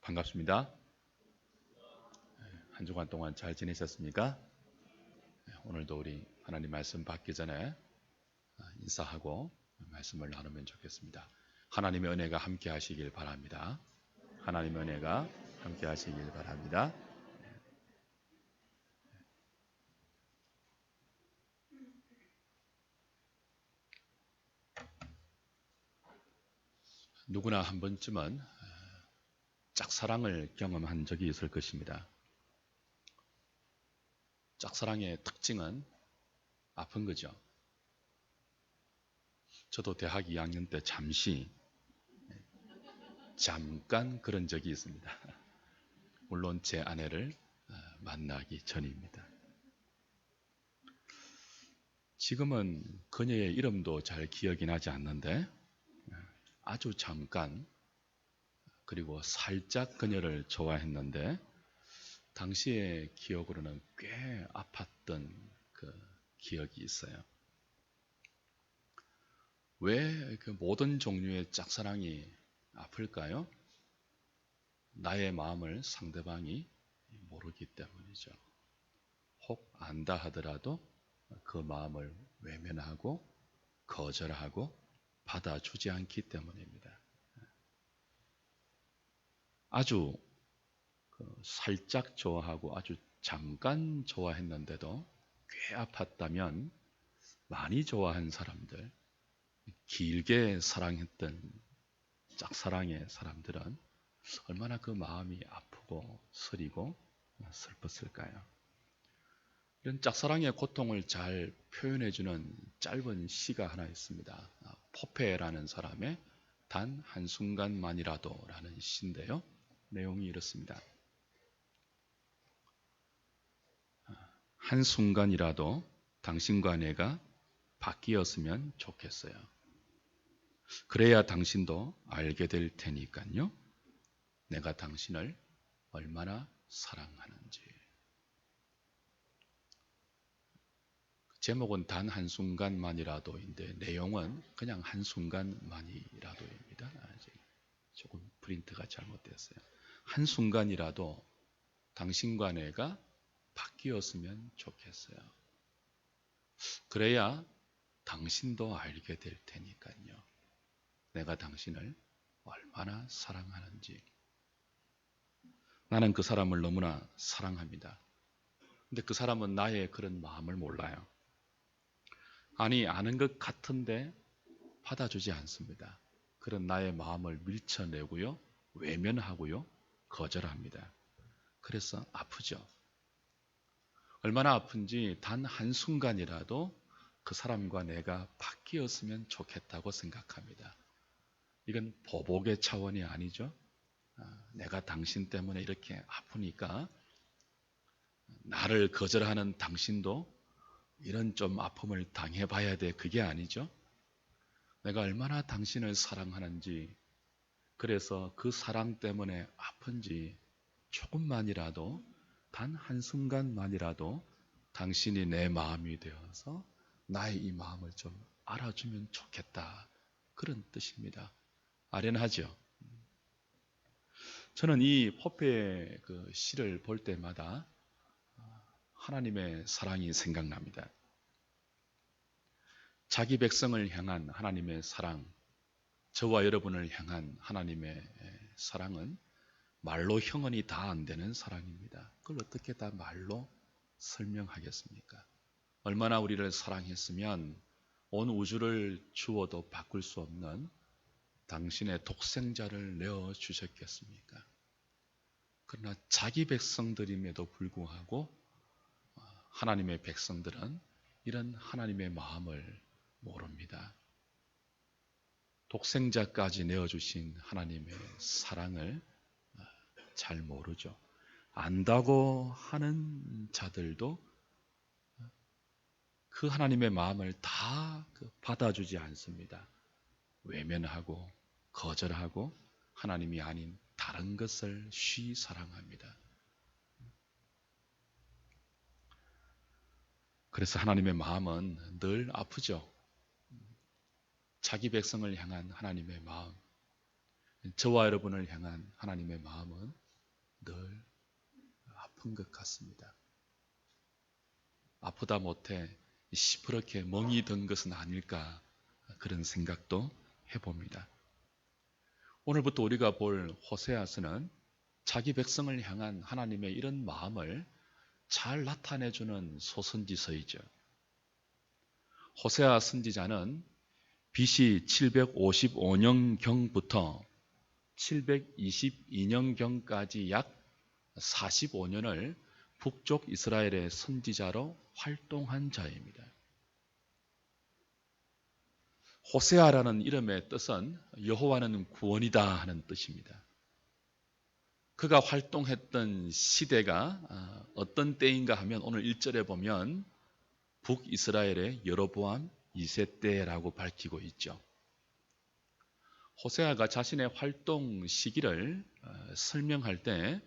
반갑습니다. 한 주간 동안 잘 지내셨습니까? 오늘도 우리 하나님 말씀 받기 전에 인사하고 말씀을 나누면 좋겠습니다. 하나님의 은혜가 함께 하시길 바랍니다. 하나님의 은혜가 함께 하시길 바랍니다. 누구나 한 번쯤은 짝사랑을 경험한 적이 있을 것입니다. 짝사랑의 특징은 아픈 거죠. 저도 대학 2학년 때 잠깐 그런 적이 있습니다. 물론 제 아내를 만나기 전입니다. 지금은 그녀의 이름도 잘 기억이 나지 않는데 아주 잠깐 그리고 살짝 그녀를 좋아했는데 당시의 기억으로는 꽤 아팠던 그 기억이 있어요. 왜 그 모든 종류의 짝사랑이 아플까요? 나의 마음을 상대방이 모르기 때문이죠. 혹 안다 하더라도 그 마음을 외면하고 거절하고 받아주지 않기 때문입니다. 아주 살짝 좋아하고 아주 잠깐 좋아했는데도 꽤 아팠다면 많이 좋아한 사람들, 길게 사랑했던 짝사랑의 사람들은 얼마나 그 마음이 아프고 서리고 슬펐을까요? 이런 짝사랑의 고통을 잘 표현해주는 짧은 시가 하나 있습니다. 포페라는 사람의 단 한순간만이라도 라는 시인데요. 내용이 이렇습니다. 한순간이라도 당신과 내가 바뀌었으면 좋겠어요. 그래야 당신도 알게 될 테니까요. 내가 당신을 얼마나 사랑하는지. 제목은 단 한순간만이라도인데 내용은 그냥 한순간만이라도입니다. 조금 프린트가 잘못됐어요. 한순간이라도 당신과 내가 바뀌었으면 좋겠어요. 그래야 당신도 알게 될 테니까요. 내가 당신을 얼마나 사랑하는지. 나는 그 사람을 너무나 사랑합니다. 근데 그 사람은 나의 그런 마음을 몰라요. 아니, 아는 것 같은데 받아주지 않습니다. 그런 나의 마음을 밀쳐내고요, 외면하고요, 거절합니다. 그래서 아프죠. 얼마나 아픈지 단 한순간이라도 그 사람과 내가 바뀌었으면 좋겠다고 생각합니다. 이건 보복의 차원이 아니죠. 내가 당신 때문에 이렇게 아프니까 나를 거절하는 당신도 이런 좀 아픔을 당해봐야 돼. 그게 아니죠. 내가 얼마나 당신을 사랑하는지, 그래서 그 사랑 때문에 아픈지 조금만이라도, 단 한순간만이라도 당신이 내 마음이 되어서 나의 이 마음을 좀 알아주면 좋겠다. 그런 뜻입니다. 아련하죠. 저는 이 포페의 그 시를 볼 때마다 하나님의 사랑이 생각납니다. 자기 백성을 향한 하나님의 사랑, 저와 여러분을 향한 하나님의 사랑은 말로 형언이 다 안 되는 사랑입니다. 그걸 어떻게 다 말로 설명하겠습니까? 얼마나 우리를 사랑했으면 온 우주를 주어도 바꿀 수 없는 당신의 독생자를 내어주셨겠습니까? 그러나 자기 백성들임에도 불구하고 하나님의 백성들은 이런 하나님의 마음을 모릅니다. 독생자까지 내어주신 하나님의 사랑을 잘 모르죠. 안다고 하는 자들도 그 하나님의 마음을 다 받아주지 않습니다. 외면하고 거절하고 하나님이 아닌 다른 것을 쉬 사랑합니다. 그래서 하나님의 마음은 늘 아프죠. 자기 백성을 향한 하나님의 마음. 저와 여러분을 향한 하나님의 마음은 늘 아픈 것 같습니다. 아프다 못해 시퍼렇게 멍이 든 것은 아닐까, 그런 생각도 해봅니다. 오늘부터 우리가 볼 호세아서는 자기 백성을 향한 하나님의 이런 마음을 잘 나타내주는 소선지서이죠. 호세아 선지자는 BC 755년경부터 722년경까지 약 45년을 북쪽 이스라엘의 선지자로 활동한 자입니다. 호세아라는 이름의 뜻은 여호와는 구원이다 하는 뜻입니다. 그가 활동했던 시대가 어떤 때인가 하면 오늘 1절에 보면 북이스라엘의 여로보암 2세 때라고 밝히고 있죠. 호세아가 자신의 활동 시기를 설명할 때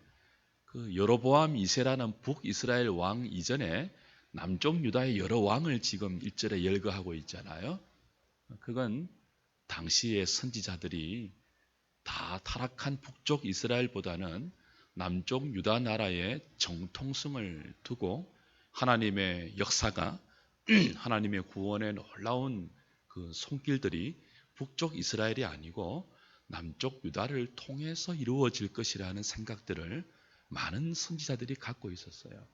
그 여로보암 2세라는 북이스라엘 왕 이전에 남쪽 유다의 여러 왕을 지금 1절에 열거하고 있잖아요. 그건 당시의 선지자들이 다 타락한 북쪽 이스라엘보다는 남쪽 유다 나라의 정통성을 두고 하나님의 역사가 하나님의 구원의 놀라운 그 손길들이 북쪽 이스라엘이 아니고 남쪽 유다를 통해서 이루어질 것이라는 생각들을 많은 선지자들이 갖고 있었어요.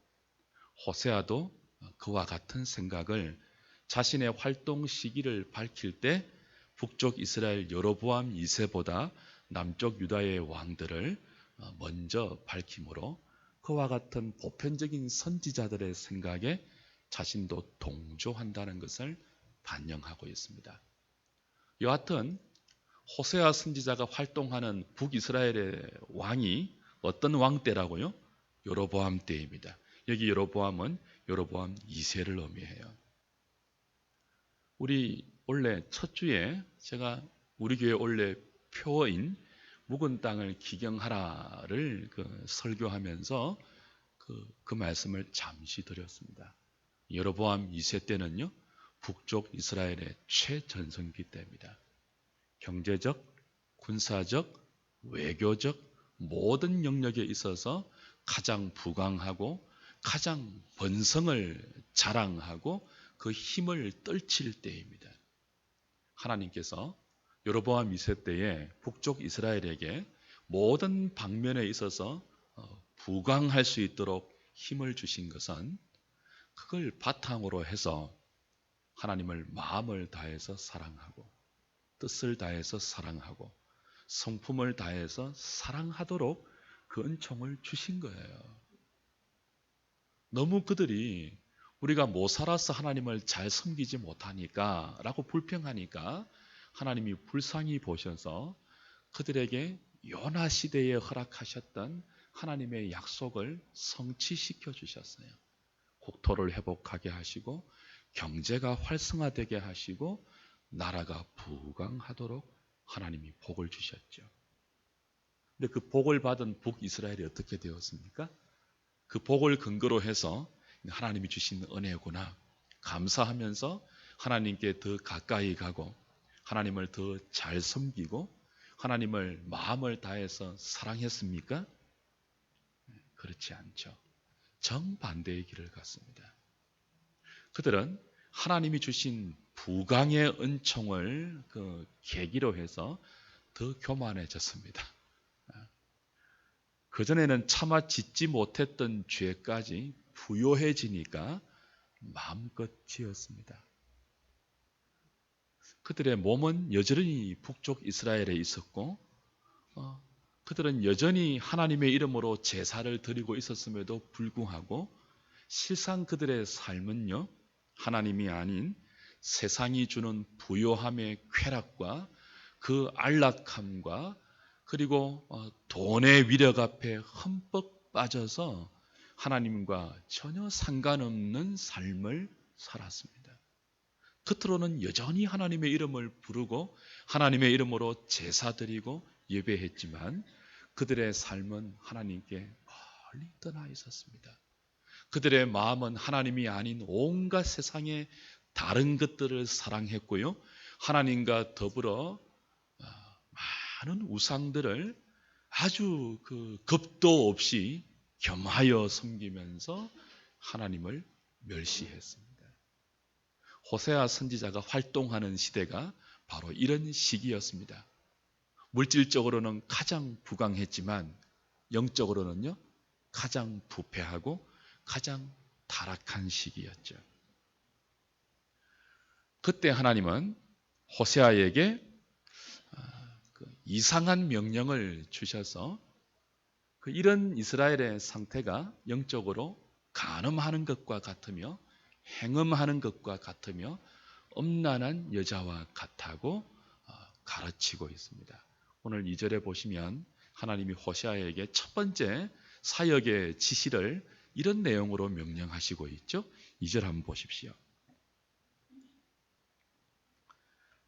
호세아도 그와 같은 생각을 자신의 활동 시기를 밝힐 때 북쪽 이스라엘 여로보암 2세보다 남쪽 유다의 왕들을 먼저 밝힘으로 그와 같은 보편적인 선지자들의 생각에 자신도 동조한다는 것을 반영하고 있습니다. 여하튼 호세아 선지자가 활동하는 북이스라엘의 왕이 어떤 왕 때라고요? 여로보암 때입니다. 여기 여로보암은 여로보암 2세를 의미해요. 우리 원래 첫 주에 제가 우리 교회 원래 표어인 묵은 땅을 기경하라를 설교하면서 그 말씀을 잠시 드렸습니다. 여로보암 2세 때는요, 북쪽 이스라엘의 최전성기 때입니다. 경제적, 군사적, 외교적 모든 영역에 있어서 가장 부강하고 가장 번성을 자랑하고 그 힘을 떨칠 때입니다. 하나님께서 여로보암 2세 때에 북쪽 이스라엘에게 모든 방면에 있어서 부강할 수 있도록 힘을 주신 것은 그걸 바탕으로 해서 하나님을 마음을 다해서 사랑하고 뜻을 다해서 사랑하고 성품을 다해서 사랑하도록 그 은총을 주신 거예요. 너무 그들이 우리가 못 살아서 하나님을 잘 섬기지 못하니까 라고 불평하니까 하나님이 불쌍히 보셔서 그들에게 요나 시대에 허락하셨던 하나님의 약속을 성취시켜 주셨어요. 국토를 회복하게 하시고 경제가 활성화되게 하시고 나라가 부강하도록 하나님이 복을 주셨죠. 근데 그 복을 받은 북이스라엘이 어떻게 되었습니까? 그 복을 근거로 해서 하나님이 주신 은혜구나 감사하면서 하나님께 더 가까이 가고 하나님을 더 잘 섬기고 하나님을 마음을 다해서 사랑했습니까? 그렇지 않죠. 정반대의 길을 갔습니다. 그들은 하나님이 주신 부강의 은총을 계기로 해서 더 교만해졌습니다. 그전에는 차마 짓지 못했던 죄까지 부요해지니까 마음껏 지었습니다. 그들의 몸은 여전히 북쪽 이스라엘에 있었고 그들은 여전히 하나님의 이름으로 제사를 드리고 있었음에도 불구하고 실상 그들의 삶은요, 하나님이 아닌 세상이 주는 부요함의 쾌락과 그 안락함과 그리고 돈의 위력 앞에 흠뻑 빠져서 하나님과 전혀 상관없는 삶을 살았습니다. 겉으로는 여전히 하나님의 이름을 부르고 하나님의 이름으로 제사드리고 예배했지만 그들의 삶은 하나님께 멀리 떠나 있었습니다. 그들의 마음은 하나님이 아닌 온갖 세상의 다른 것들을 사랑했고요. 하나님과 더불어 많은 우상들을 아주 겁도 없이 겸하여 섬기면서 하나님을 멸시했습니다. 호세아 선지자가 활동하는 시대가 바로 이런 시기였습니다. 물질적으로는 가장 부강했지만 영적으로는요, 가장 부패하고 가장 타락한 시기였죠. 그때 하나님은 호세아에게 이상한 명령을 주셔서 이런 이스라엘의 상태가 영적으로 간음하는 것과 같으며 행음하는 것과 같으며 음란한 여자와 같다고 가르치고 있습니다. 오늘 2절에 보시면 하나님이 호세아에게 첫 번째 사역의 지시를 이런 내용으로 명령하시고 있죠. 2절 한번 보십시오.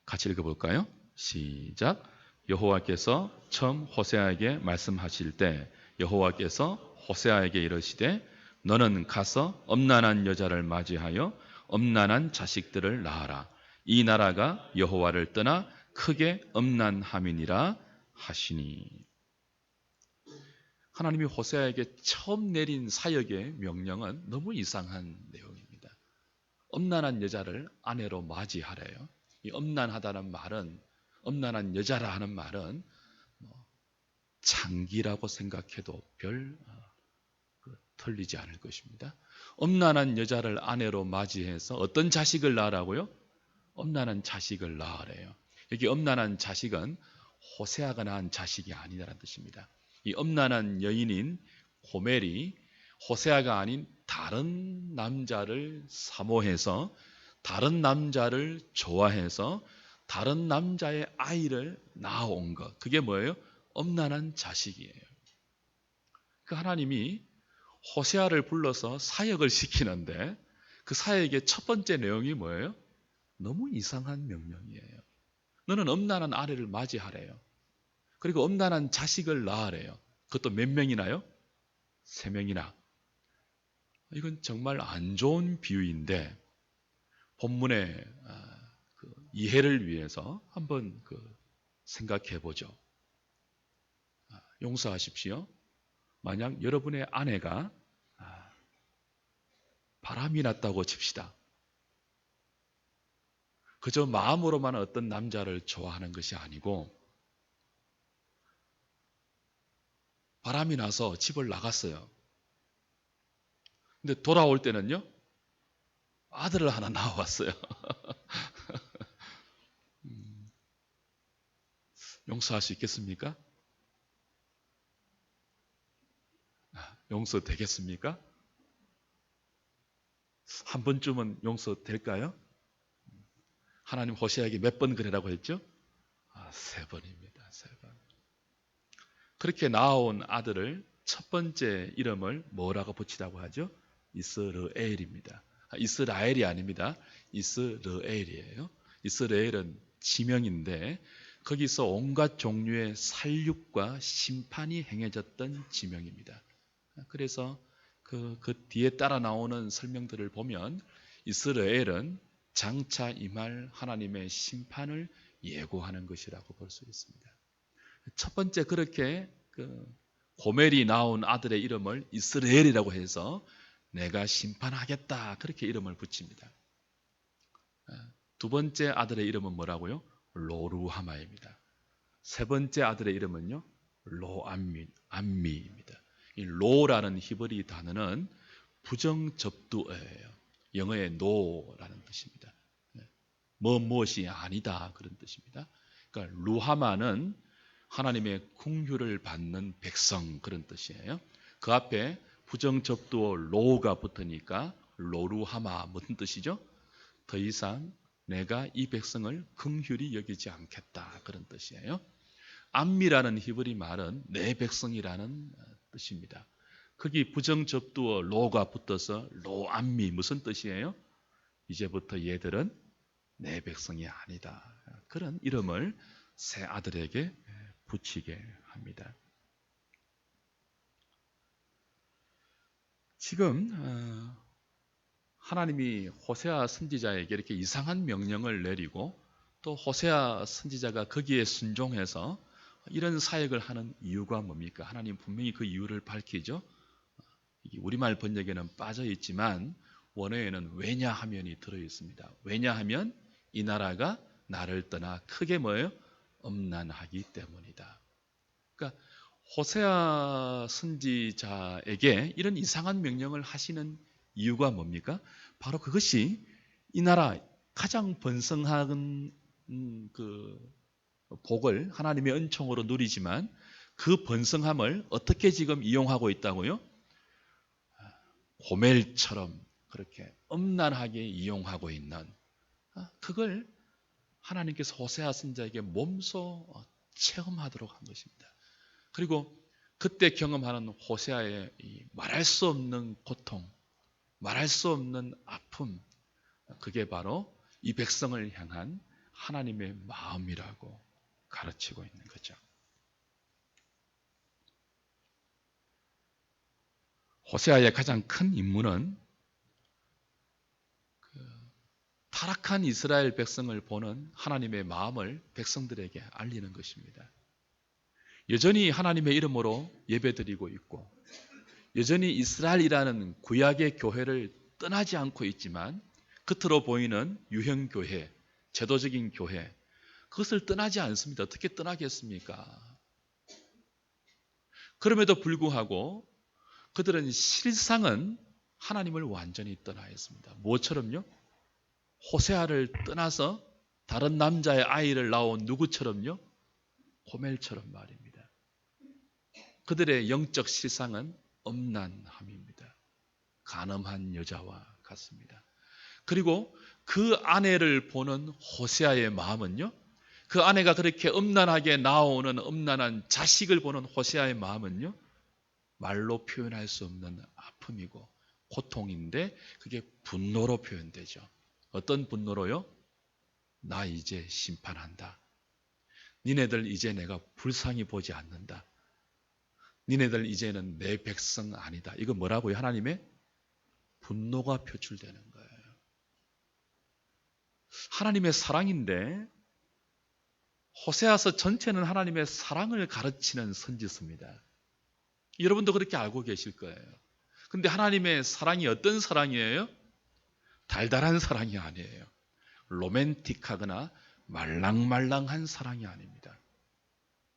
같이 읽어볼까요? 시작. 여호와께서 처음 호세아에게 말씀하실 때 여호와께서 호세아에게 이르시되 너는 가서 음란한 여자를 맞이하여 음란한 자식들을 낳아라. 이 나라가 여호와를 떠나 크게 음란함이니라 하시니. 하나님이 호세아에게 처음 내린 사역의 명령은 너무 이상한 내용입니다. 음란한 여자를 아내로 맞이하래요. 이 음란하다는 말은, 음란한 여자라 하는 말은 창기라고 생각해도 별 틀리지 않을 것입니다. 음란한 여자를 아내로 맞이해서 어떤 자식을 낳으라고요? 음란한 자식을 낳으래요. 여기 음란한 자식은 호세아가 낳은 자식이 아니라는 뜻입니다. 이 음란한 여인인 고멜이 호세아가 아닌 다른 남자를 사모해서 다른 남자를 좋아해서 다른 남자의 아이를 낳아온 것. 그게 뭐예요? 음란한 자식이에요. 그 하나님이 호세아를 불러서 사역을 시키는데 그 사역의 첫 번째 내용이 뭐예요? 너무 이상한 명령이에요. 너는 음란한 아내를 맞이하래요. 그리고 음란한 자식을 낳으래요. 그것도 몇 명이나요? 3명이나. 이건 정말 안 좋은 비유인데 본문의 이해를 위해서 한번 생각해 보죠. 용서하십시오. 만약 여러분의 아내가 바람이 났다고 칩시다. 그저 마음으로만 어떤 남자를 좋아하는 것이 아니고 바람이 나서 집을 나갔어요. 근데 돌아올 때는요, 아들을 하나 낳아왔어요. 용서할 수 있겠습니까? 용서되겠습니까? 한 번쯤은 용서될까요? 하나님 호세아에게 몇 번 그래라고 했죠? 3번입니다. 3번. 그렇게 낳아온 아들을 첫 번째 이름을 뭐라고 붙이라고 하죠? 이스라엘입니다. 이스라엘이 아닙니다. 이스라엘이에요. 이스라엘은 지명인데 거기서 온갖 종류의 살육과 심판이 행해졌던 지명입니다. 그래서 그 뒤에 따라 나오는 설명들을 보면 이스라엘은 장차 임할 하나님의 심판을 예고하는 것이라고 볼 수 있습니다. 첫 번째 그렇게 고멜이 낳은 아들의 이름을 이스라엘이라고 해서 내가 심판하겠다 그렇게 이름을 붙입니다. 두 번째 아들의 이름은 뭐라고요? 로루하마입니다. 세 번째 아들의 이름은요? 로암미입니다. 이 로라는 히브리 단어는 부정접두어예요. 영어의 no라는 뜻입니다. 무엇이 아니다 그런 뜻입니다. 그러니까 루하마는 하나님의 긍휼을 받는 백성 그런 뜻이에요. 그 앞에 부정접두어 로가 붙으니까 로루하마 무슨 뜻이죠? 더 이상 내가 이 백성을 긍휼히 여기지 않겠다 그런 뜻이에요. 암미라는 히브리 말은 내 백성이라는 뜻입니다. 거기 부정접두어 로가 붙어서 로암미 무슨 뜻이에요? 이제부터 얘들은 내 백성이 아니다. 그런 이름을 새 아들에게 붙이게 합니다. 지금 하나님이 호세아 선지자에게 이렇게 이상한 명령을 내리고 또 호세아 선지자가 거기에 순종해서 이런 사역을 하는 이유가 뭡니까? 하나님 분명히 그 이유를 밝히죠. 우리말 번역에는 빠져 있지만 원어에는 왜냐하면이 들어 있습니다. 왜냐하면 이 나라가 나를 떠나 크게 뭐예요? 엄난하기 때문이다. 그러니까 호세아 선지자에게 이런 이상한 명령을 하시는 이유가 뭡니까? 바로 그것이 이 나라 가장 번성한 그 복을 하나님의 은총으로 누리지만 그 번성함을 어떻게 지금 이용하고 있다고요? 고멜처럼 그렇게 엄난하게 이용하고 있는 그걸 하나님께서 호세아 선지자에게 몸소 체험하도록 한 것입니다. 그리고 그때 경험하는 호세아의 말할 수 없는 고통, 말할 수 없는 아픔, 그게 바로 이 백성을 향한 하나님의 마음이라고 가르치고 있는 거죠. 호세아의 가장 큰 임무는 타락한 이스라엘 백성을 보는 하나님의 마음을 백성들에게 알리는 것입니다. 여전히 하나님의 이름으로 예배드리고 있고 여전히 이스라엘이라는 구약의 교회를 떠나지 않고 있지만 겉으로 보이는 유형교회, 제도적인 교회 그것을 떠나지 않습니다. 어떻게 떠나겠습니까? 그럼에도 불구하고 그들은 실상은 하나님을 완전히 떠나 있습니다. 뭐처럼요? 호세아를 떠나서 다른 남자의 아이를 낳은 누구처럼요? 고멜처럼 말입니다. 그들의 영적 실상은 엄난함입니다. 간음한 여자와 같습니다. 그리고 그 아내를 보는 호세아의 마음은요. 그 아내가 그렇게 엄난하게 나오는 엄난한 자식을 보는 호세아의 마음은요. 말로 표현할 수 없는 아픔이고 고통인데 그게 분노로 표현되죠. 어떤 분노로요? 나 이제 심판한다. 니네들 이제 내가 불쌍히 보지 않는다. 니네들 이제는 내 백성 아니다. 이거 뭐라고요? 하나님의 분노가 표출되는 거예요. 하나님의 사랑인데 호세아서 전체는 하나님의 사랑을 가르치는 선지서입니다. 여러분도 그렇게 알고 계실 거예요. 근데 하나님의 사랑이 어떤 사랑이에요? 달달한 사랑이 아니에요. 로맨틱하거나 말랑말랑한 사랑이 아닙니다.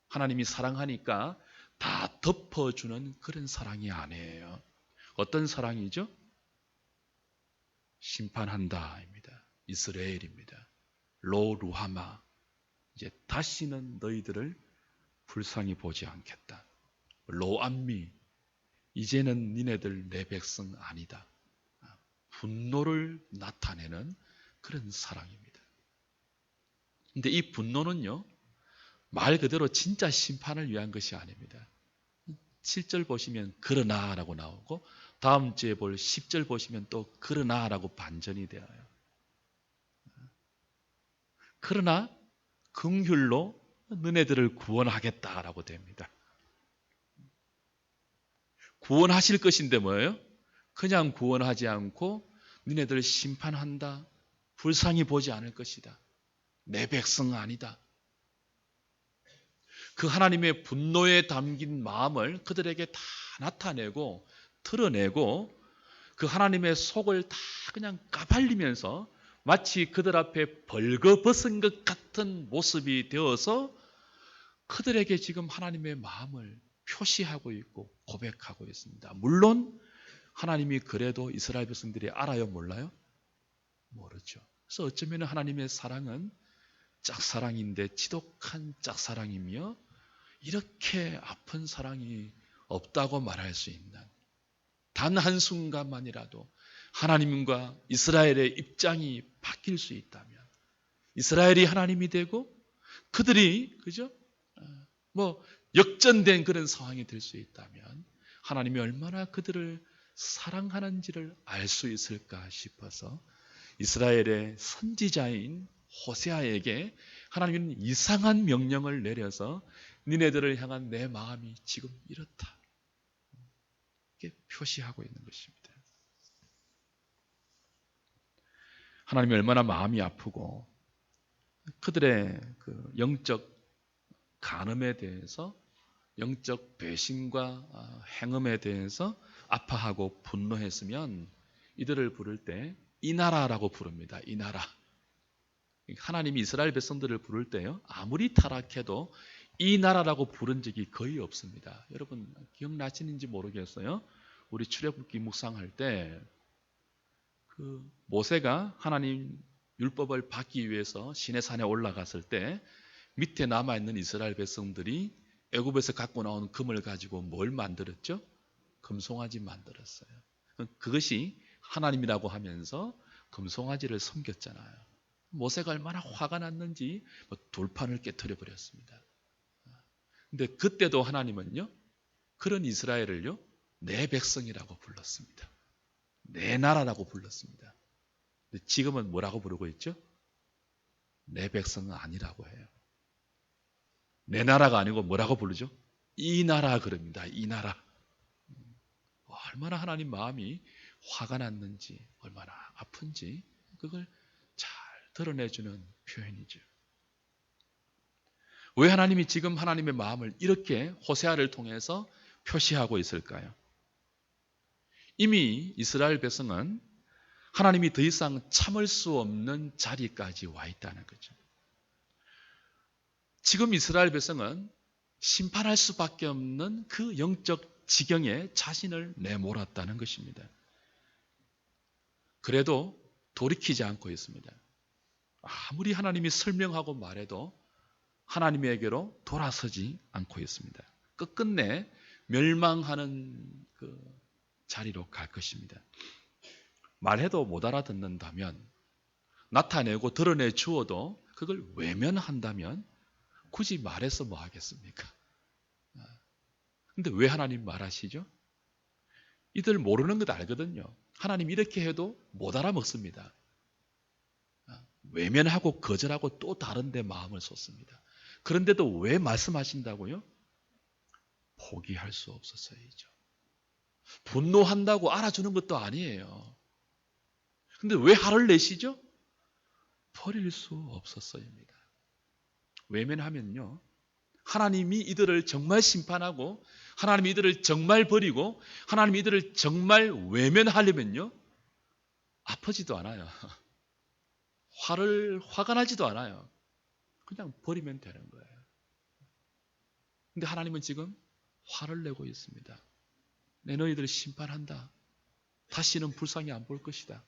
하나님이 사랑하니까 다 덮어주는 그런 사랑이 아니에요. 어떤 사랑이죠? 심판한다입니다. 이스라엘입니다. 로 루하마 이제 다시는 너희들을 불쌍히 보지 않겠다. 로암미 이제는 니네들 내 백성 아니다. 분노를 나타내는 그런 사랑입니다. 근데 이 분노는요. 말 그대로 진짜 심판을 위한 것이 아닙니다. 7절 보시면 그러나라고 나오고 다음 주에 볼 10절 보시면 또 그러나라고 반전이 되어요. 그러나 긍휼로 너네들을 구원하겠다라고 됩니다. 구원하실 것인데 뭐예요? 그냥 구원하지 않고 너네들 심판한다. 불쌍히 보지 않을 것이다. 내 백성 아니다. 그 하나님의 분노에 담긴 마음을 그들에게 다 나타내고 드러내고 그 하나님의 속을 다 그냥 까발리면서 마치 그들 앞에 벌거벗은 것 같은 모습이 되어서 그들에게 지금 하나님의 마음을 표시하고 있고 고백하고 있습니다. 물론 하나님이 그래도 이스라엘 백성들이 알아요? 몰라요? 모르죠. 그래서 어쩌면 하나님의 사랑은 짝사랑인데 지독한 짝사랑이며 이렇게 아픈 사랑이 없다고 말할 수 있는 단 한순간만이라도 하나님과 이스라엘의 입장이 바뀔 수 있다면 이스라엘이 하나님이 되고 그들이 그죠? 역전된 그런 상황이 될 수 있다면 하나님이 얼마나 그들을 사랑하는지를 알 수 있을까 싶어서 이스라엘의 선지자인 호세아에게 하나님은 이상한 명령을 내려서 니네들을 향한 내 마음이 지금 이렇다. 이렇게 표시하고 있는 것입니다. 하나님이 얼마나 마음이 아프고 그들의 그 영적 간음에 대해서, 영적 배신과 행음에 대해서 아파하고 분노했으면 이들을 부를 때 이 나라라고 부릅니다. 이 나라. 하나님이 이스라엘 백성들을 부를 때요, 아무리 타락해도 이 나라라고 부른 적이 거의 없습니다. 여러분 기억나시는지 모르겠어요. 우리 출애굽기 묵상할 때 그 모세가 하나님 율법을 받기 위해서 시내산에 올라갔을 때 밑에 남아있는 이스라엘 백성들이 애굽에서 갖고 나온 금을 가지고 뭘 만들었죠? 금송아지 만들었어요. 그것이 하나님이라고 하면서 금송아지를 섬겼잖아요. 모세가 얼마나 화가 났는지 돌판을 깨트려 버렸습니다. 근데 그때도 하나님은요, 그런 이스라엘을요, 내 백성이라고 불렀습니다. 내 나라라고 불렀습니다. 근데 지금은 뭐라고 부르고 있죠? 내 백성은 아니라고 해요. 내 나라가 아니고 뭐라고 부르죠? 이 나라 그럽니다. 이 나라. 얼마나 하나님 마음이 화가 났는지, 얼마나 아픈지 그걸 잘 드러내주는 표현이죠. 왜 하나님이 지금 하나님의 마음을 이렇게 호세아를 통해서 표시하고 있을까요? 이미 이스라엘 백성은 하나님이 더 이상 참을 수 없는 자리까지 와 있다는 거죠. 지금 이스라엘 백성은 심판할 수밖에 없는 그 영적 지경에 자신을 내몰았다는 것입니다. 그래도 돌이키지 않고 있습니다. 아무리 하나님이 설명하고 말해도 하나님에게로 돌아서지 않고 있습니다. 끝끝내 멸망하는 그 자리로 갈 것입니다. 말해도 못 알아듣는다면, 나타내고 드러내 주어도 그걸 외면한다면 굳이 말해서 뭐 하겠습니까? 근데 왜 하나님 말하시죠? 이들 모르는 것 알거든요. 하나님 이렇게 해도 못 알아먹습니다. 외면하고 거절하고 또 다른 데 마음을 쏟습니다. 그런데도 왜 말씀하신다고요? 포기할 수 없어서이죠. 분노한다고 알아주는 것도 아니에요. 근데 왜 화를 내시죠? 버릴 수 없었어입니다. 외면하면요, 하나님이 이들을 정말 심판하고 하나님이 이들을 정말 버리고 하나님이 이들을 정말 외면하려면요, 아프지도 않아요. 화가 나지도 않아요. 그냥 버리면 되는 거예요. 근데 하나님은 지금 화를 내고 있습니다. 내 너희들을 심판한다. 다시는 불쌍히 안 볼 것이다.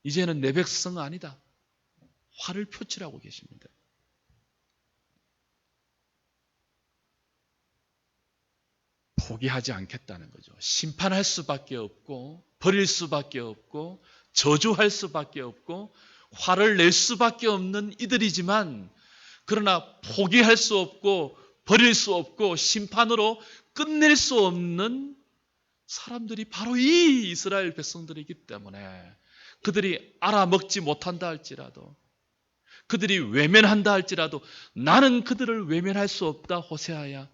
이제는 내 백성 아니다. 화를 표출하고 계십니다. 포기하지 않겠다는 거죠. 심판할 수밖에 없고 버릴 수밖에 없고 저주할 수밖에 없고 화를 낼 수밖에 없는 이들이지만, 그러나 포기할 수 없고 버릴 수 없고 심판으로 끝낼 수 없는 사람들이 바로 이 이스라엘 백성들이기 때문에 그들이 알아먹지 못한다 할지라도, 그들이 외면한다 할지라도 나는 그들을 외면할 수 없다. 호세아야,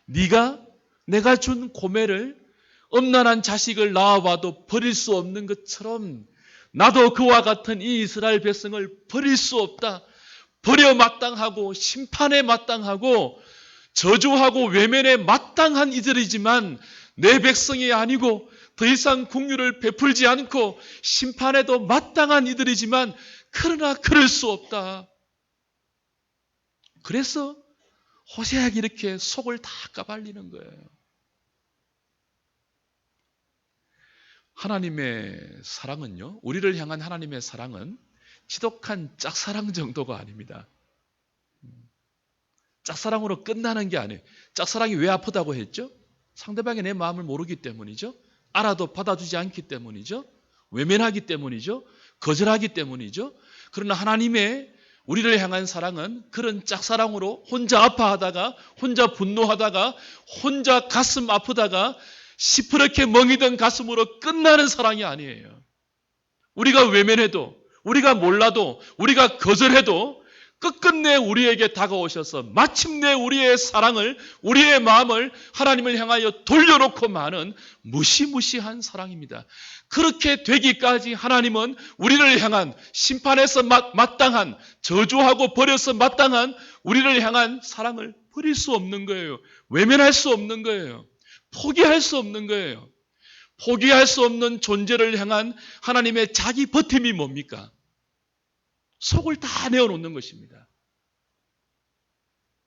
네가 내가 준 고매를, 엄난한 자식을 낳아봐도 버릴 수 없는 것처럼 나도 그와 같은 이 이스라엘 백성을 버릴 수 없다. 버려 마땅하고 심판에 마땅하고 저주하고 외면에 마땅한 이들이지만 내 백성이 아니고 더 이상 긍휼을 베풀지 않고 심판에도 마땅한 이들이지만 그러나 그럴 수 없다. 그래서 호세아가 이렇게 속을 다 까발리는 거예요. 하나님의 사랑은요, 우리를 향한 하나님의 사랑은 지독한 짝사랑 정도가 아닙니다. 짝사랑으로 끝나는 게 아니에요. 짝사랑이 왜 아프다고 했죠? 상대방이 내 마음을 모르기 때문이죠. 알아도 받아주지 않기 때문이죠. 외면하기 때문이죠. 거절하기 때문이죠. 그러나 하나님의 우리를 향한 사랑은 그런 짝사랑으로 혼자 아파하다가, 혼자 분노하다가, 혼자 가슴 아프다가 시퍼렇게 멍이든 가슴으로 끝나는 사랑이 아니에요. 우리가 외면해도, 우리가 몰라도, 우리가 거절해도 끝끝내 우리에게 다가오셔서 마침내 우리의 사랑을, 우리의 마음을 하나님을 향하여 돌려놓고 마는 무시무시한 사랑입니다. 그렇게 되기까지 하나님은 우리를 향한 심판에서 마땅한, 저주하고 버려서 마땅한 우리를 향한 사랑을 버릴 수 없는 거예요. 외면할 수 없는 거예요. 포기할 수 없는 거예요. 포기할 수 없는 존재를 향한 하나님의 자기 버팀이 뭡니까? 속을 다 내어놓는 것입니다.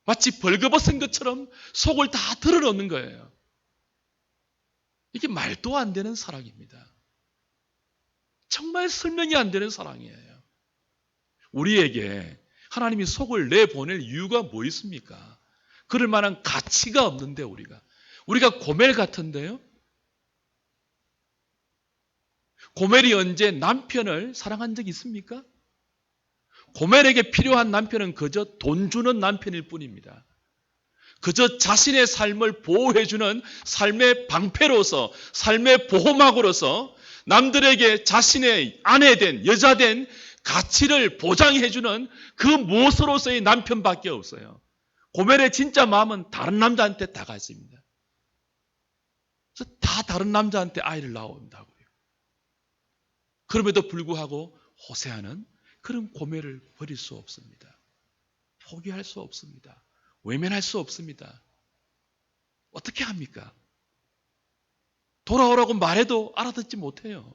마치 벌거벗은 것처럼 속을 다 드러놓는 거예요. 이게 말도 안 되는 사랑입니다. 정말 설명이 안 되는 사랑이에요. 우리에게 하나님이 속을 내보낼 이유가 뭐 있습니까? 그럴 만한 가치가 없는데 우리가 고멜 같은데요? 고멜이 언제 남편을 사랑한 적이 있습니까? 고멜에게 필요한 남편은 그저 돈 주는 남편일 뿐입니다. 그저 자신의 삶을 보호해주는 삶의 방패로서, 삶의 보호막으로서 남들에게 자신의 아내된, 여자된 가치를 보장해주는 그 무엇으로서의 남편밖에 없어요. 고멜의 진짜 마음은 다른 남자한테 다 가 있습니다. 그래서 다 다른 남자한테 아이를 낳아온다고요. 그럼에도 불구하고 호세아는 그런 고멜을 버릴 수 없습니다. 포기할 수 없습니다. 외면할 수 없습니다. 어떻게 합니까? 돌아오라고 말해도 알아듣지 못해요.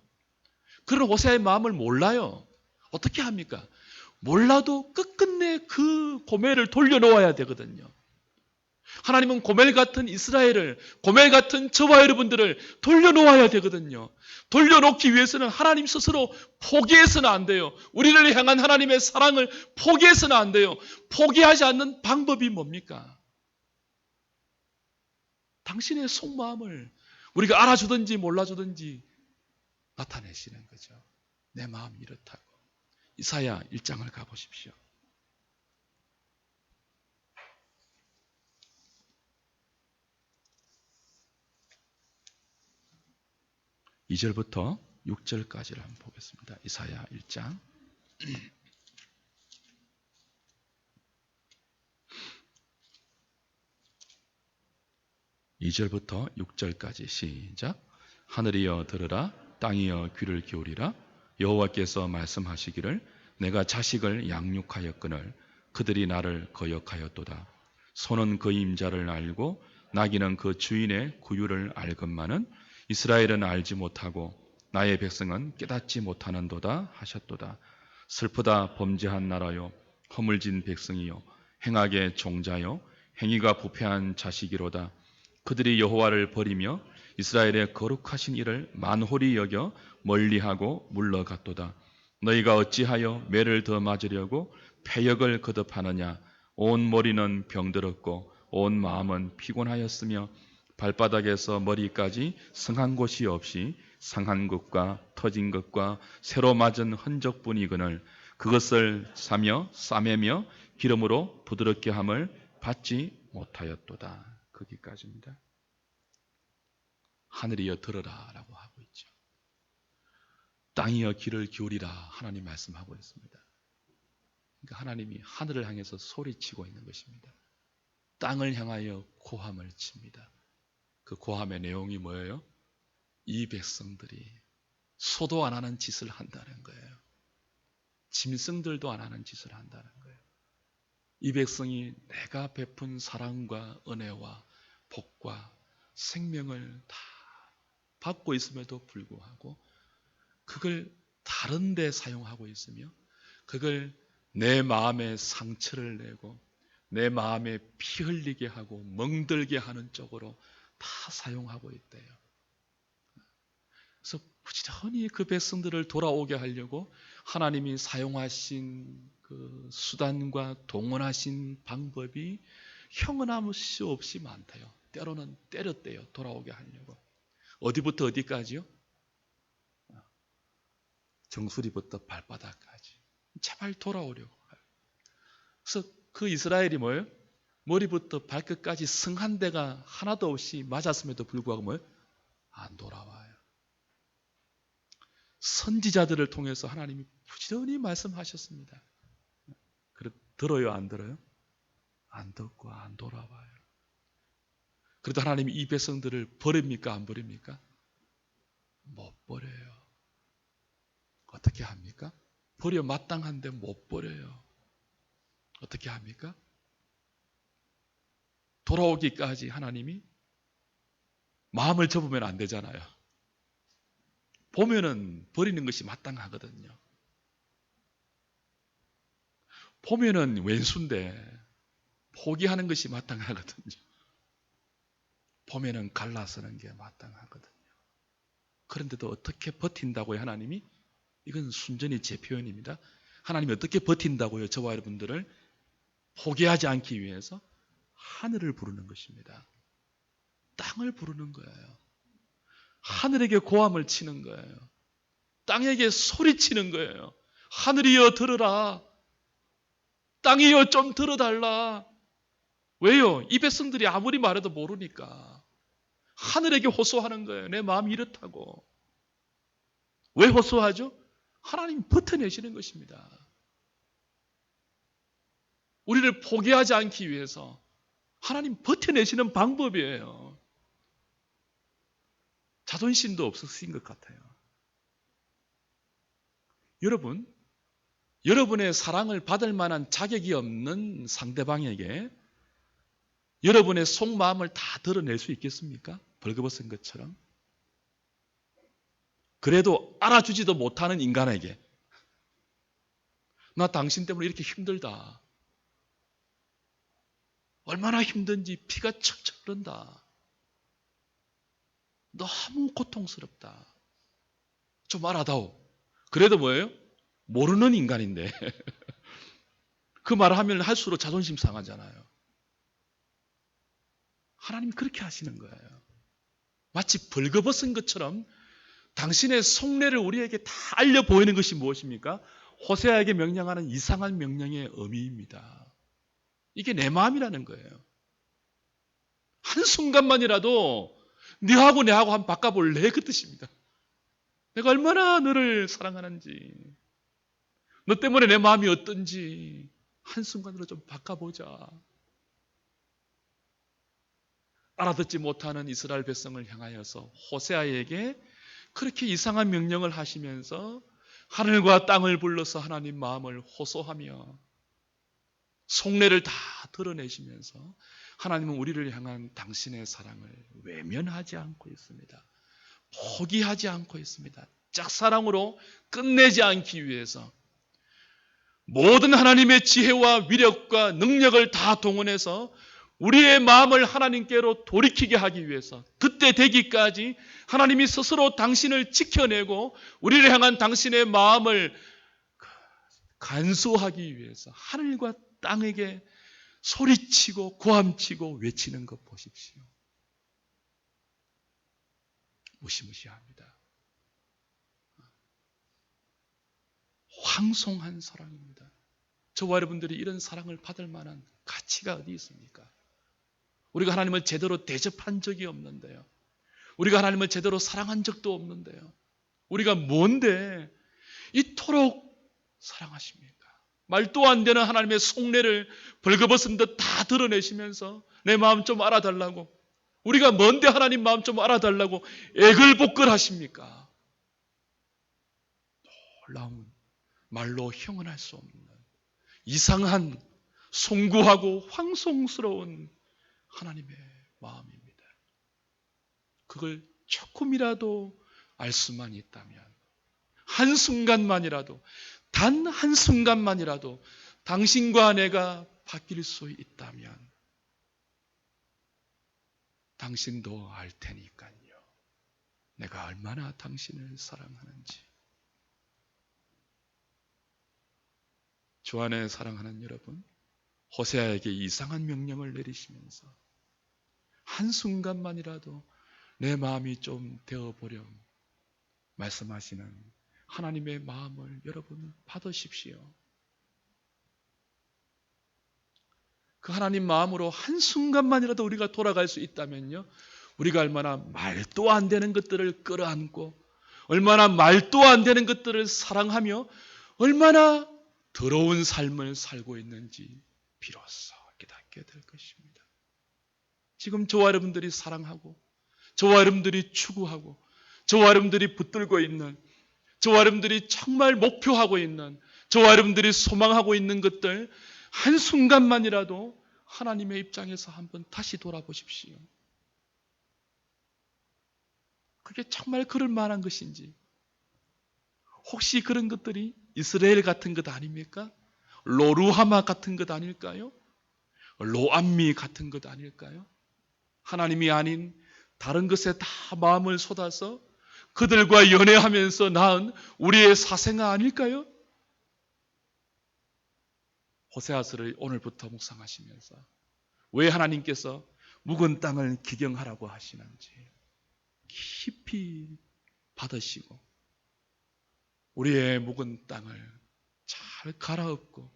그런 호세아의 마음을 몰라요. 어떻게 합니까? 몰라도 끝끝내 그 고멜을 돌려놓아야 되거든요. 하나님은 고멜 같은 이스라엘을, 고멜 같은 저와 여러분들을 돌려놓아야 되거든요. 돌려놓기 위해서는 하나님 스스로 포기해서는 안 돼요. 우리를 향한 하나님의 사랑을 포기해서는 안 돼요. 포기하지 않는 방법이 뭡니까? 당신의 속마음을 우리가 알아주든지 몰라주든지 나타내시는 거죠. 내 마음이 이렇다고. 이사야 1장을 가보십시오. 2절부터 6절까지를 한번 보겠습니다. 이사야 1장 2절부터 6절까지 시작. 하늘이여 들으라, 땅이여 귀를 기울이라. 여호와께서 말씀하시기를 내가 자식을 양육하였거늘 그들이 나를 거역하였도다. 소는 그 임자를 알고 나귀는 그 주인의 구유를 알건만은 이스라엘은 알지 못하고 나의 백성은 깨닫지 못하는도다 하셨도다. 슬프다 범죄한 나라요, 허물진 백성이요, 행악의 종자요, 행위가 부패한 자식이로다. 그들이 여호와를 버리며 이스라엘의 거룩하신 이를 만홀히 여겨 멀리하고 물러갔도다. 너희가 어찌하여 매를 더 맞으려고 패역을 거듭하느냐. 온 머리는 병들었고 온 마음은 피곤하였으며 발바닥에서 머리까지 상한 곳이 없이 상한 것과 터진 것과 새로 맞은 흔적뿐이거늘 그것을 사며 싸매며 기름으로 부드럽게 함을 받지 못하였도다. 거기까지입니다. 하늘이여 들으라 라고 하고 있죠. 땅이여 귀를 기울이라 하나님 말씀하고 있습니다. 그러니까 하나님이 하늘을 향해서 소리치고 있는 것입니다. 땅을 향하여 고함을 칩니다. 그 고함의 내용이 뭐예요? 이 백성들이 소도 안 하는 짓을 한다는 거예요. 짐승들도 안 하는 짓을 한다는 거예요. 이 백성이 내가 베푼 사랑과 은혜와 복과 생명을 다 받고 있음에도 불구하고 그걸 다른 데 사용하고 있으며 그걸 내 마음에 상처를 내고 내 마음에 피 흘리게 하고 멍들게 하는 쪽으로 다 사용하고 있대요. 그래서 부지런히 그 백성들을 돌아오게 하려고 하나님이 사용하신 그 수단과 동원하신 방법이 형언할 수 없이 많대요. 때로는 때렸대요. 돌아오게 하려고. 어디부터 어디까지요? 정수리부터 발바닥까지. 제발 돌아오려고. 그래서 그 이스라엘이 뭐예요? 머리부터 발끝까지 성 한 대가 하나도 없이 맞았음에도 불구하고 뭐예요? 안 돌아와요. 선지자들을 통해서 하나님이 부지런히 말씀하셨습니다. 들어요, 안 들어요? 안 듣고 안 돌아와요. 그래도 하나님이 이 백성들을 버립니까, 안 버립니까? 못 버려요. 어떻게 합니까? 버려 마땅한데 못 버려요. 어떻게 합니까? 돌아오기까지 하나님이 마음을 접으면 안 되잖아요. 보면은 버리는 것이 마땅하거든요. 보면은 왼수인데 포기하는 것이 마땅하거든요. 보면은 갈라서는 게 마땅하거든요. 그런데도 어떻게 버틴다고요, 하나님이? 이건 순전히 제 표현입니다. 하나님이 어떻게 버틴다고요, 저와 여러분들을 포기하지 않기 위해서? 하늘을 부르는 것입니다. 땅을 부르는 거예요. 하늘에게 고함을 치는 거예요. 땅에게 소리치는 거예요. 하늘이여 들으라. 땅이여 좀 들어달라. 왜요? 이 백성들이 아무리 말해도 모르니까. 하늘에게 호소하는 거예요. 내 마음이 이렇다고. 왜 호소하죠? 하나님 버텨내시는 것입니다. 우리를 포기하지 않기 위해서 하나님 버텨내시는 방법이에요. 자존심도 없으신 것 같아요. 여러분, 여러분의 사랑을 받을 만한 자격이 없는 상대방에게 여러분의 속마음을 다 드러낼 수 있겠습니까? 벌거벗은 것처럼. 그래도 알아주지도 못하는 인간에게 나 당신 때문에 이렇게 힘들다. 얼마나 힘든지 피가 철철 흐른다. 너무 고통스럽다. 좀 알아다오. 그래도 뭐예요? 모르는 인간인데 그 말을 하면 할수록 자존심 상하잖아요. 하나님 그렇게 하시는 거예요. 마치 벌거벗은 것처럼 당신의 속내를 우리에게 다 알려 보이는 것이 무엇입니까? 호세아에게 명령하는 이상한 명령의 의미입니다. 이게 내 마음이라는 거예요. 한순간만이라도 너하고 내하고 한번 바꿔볼래? 그 뜻입니다. 내가 얼마나 너를 사랑하는지, 너 때문에 내 마음이 어떤지 한순간으로 좀 바꿔보자. 알아듣지 못하는 이스라엘 백성을 향하여서 호세아에게 그렇게 이상한 명령을 하시면서 하늘과 땅을 불러서 하나님 마음을 호소하며 속내를 다 드러내시면서 하나님은 우리를 향한 당신의 사랑을 외면하지 않고 있습니다. 포기하지 않고 있습니다. 짝사랑으로 끝내지 않기 위해서 모든 하나님의 지혜와 위력과 능력을 다 동원해서 우리의 마음을 하나님께로 돌이키게 하기 위해서 그때 되기까지 하나님이 스스로 당신을 지켜내고 우리를 향한 당신의 마음을 간수하기 위해서 하늘과 땅에게 소리치고 고함치고 외치는 것 보십시오. 무시무시합니다. 황송한 사랑입니다. 저와 여러분들이 이런 사랑을 받을 만한 가치가 어디 있습니까? 우리가 하나님을 제대로 대접한 적이 없는데요. 우리가 하나님을 제대로 사랑한 적도 없는데요. 우리가 뭔데 이토록 사랑하십니까? 말도 안 되는 하나님의 속내를 벌거벗은 듯 다 드러내시면서 내 마음 좀 알아달라고, 우리가 뭔데 하나님 마음 좀 알아달라고 애걸복걸 하십니까? 놀라운, 말로 형언할 수 없는 이상한 송구하고 황송스러운 하나님의 마음입니다. 그걸 조금이라도 알 수만 있다면, 한순간만이라도, 단 한순간만이라도 당신과 내가 바뀔 수 있다면 당신도 알 테니까요. 내가 얼마나 당신을 사랑하는지. 주 안에 사랑하는 여러분, 호세아에게 이상한 명령을 내리시면서 한순간만이라도 내 마음이 좀 되어보렴 말씀하시는 하나님의 마음을 여러분 받으십시오. 그 하나님 마음으로 한순간만이라도 우리가 돌아갈 수 있다면요, 우리가 얼마나 말도 안 되는 것들을 끌어안고 얼마나 말도 안 되는 것들을 사랑하며 얼마나 더러운 삶을 살고 있는지 비로소 깨닫게 될 것입니다. 지금 저와 여러분들이 사랑하고, 저와 여러분들이 추구하고, 저와 여러분들이 붙들고 있는, 저와 여러분들이 정말 목표하고 있는, 저와 여러분들이 소망하고 있는 것들 한순간만이라도 하나님의 입장에서 한번 다시 돌아보십시오. 그게 정말 그럴 만한 것인지, 혹시 그런 것들이 이스라엘 같은 것 아닙니까? 로루하마 같은 것 아닐까요? 로암미 같은 것 아닐까요? 하나님이 아닌 다른 것에 다 마음을 쏟아서 그들과 연애하면서 낳은 우리의 사생아 아닐까요? 호세아서를 오늘부터 묵상하시면서 왜 하나님께서 묵은 땅을 기경하라고 하시는지 깊이 받으시고 우리의 묵은 땅을 잘 갈아엎고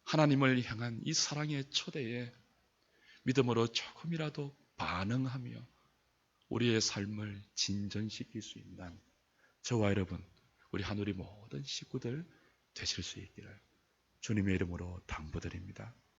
하나님을 향한 이 사랑의 초대에 믿음으로 조금이라도 반응하며 우리의 삶을 진전시킬 수 있는 저와 여러분, 우리 하늘의 모든 식구들 되실 수 있기를 주님의 이름으로 당부드립니다.